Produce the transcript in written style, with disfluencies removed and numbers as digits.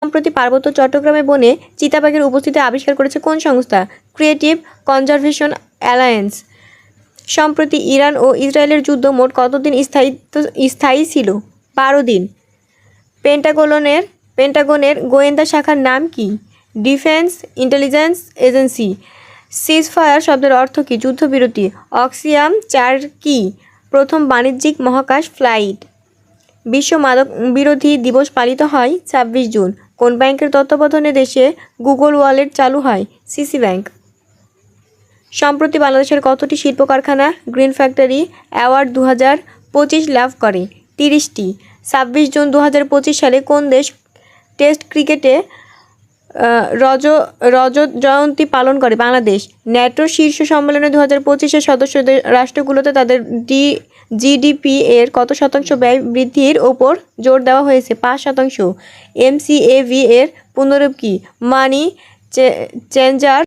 সম্প্রতি পার্বত্য চট্টগ্রামে বনে চিতাবাঘের উপস্থিতি আবিষ্কার করেছে কোন সংস্থা? Creative conservation alliance. সম্প্রতি ইরান ও ইসরায়েলের যুদ্ধ মোট কতদিন স্থায়ী ছিল? 12 দিন। পেন্টাগনের গোয়েন্দা শাখার নাম কি? Defence intelligence agency. সিজফায়ার শব্দের অর্থ কী? যুদ্ধবিরতি। অক্সিয়াম 4 কি? প্রথম বাণিজ্যিক মহাকাশ ফ্লাইট। বিশ্ব মাদক বিরোধী দিবস পালিত হয় 26 জুন। কোন ব্যাংকের তত্ত্বাবধানে দেশে গুগল ওয়ালেট চালু হয়? CC bank. সম্প্রতি বাংলাদেশের কতটি শিল্প কারখানা গ্রিন ফ্যাক্টরি অ্যাওয়ার্ড 2025 লাভ করে? 30টি। 26 জুন 2025 সালে কোন দেশ টেস্ট ক্রিকেটে রজত জয়ন্তী পালন করে? বাংলাদেশ। ন্যাটোর শীর্ষ সম্মেলনে 2025-এর সদস্য রাষ্ট্রগুলোতে তাদের জিডিপি এর কত শতাংশ ব্যয় বৃদ্ধির ওপর জোর দেওয়া হয়েছে? 5%। এমসিএভি এর পুনরূপ কি? Money changer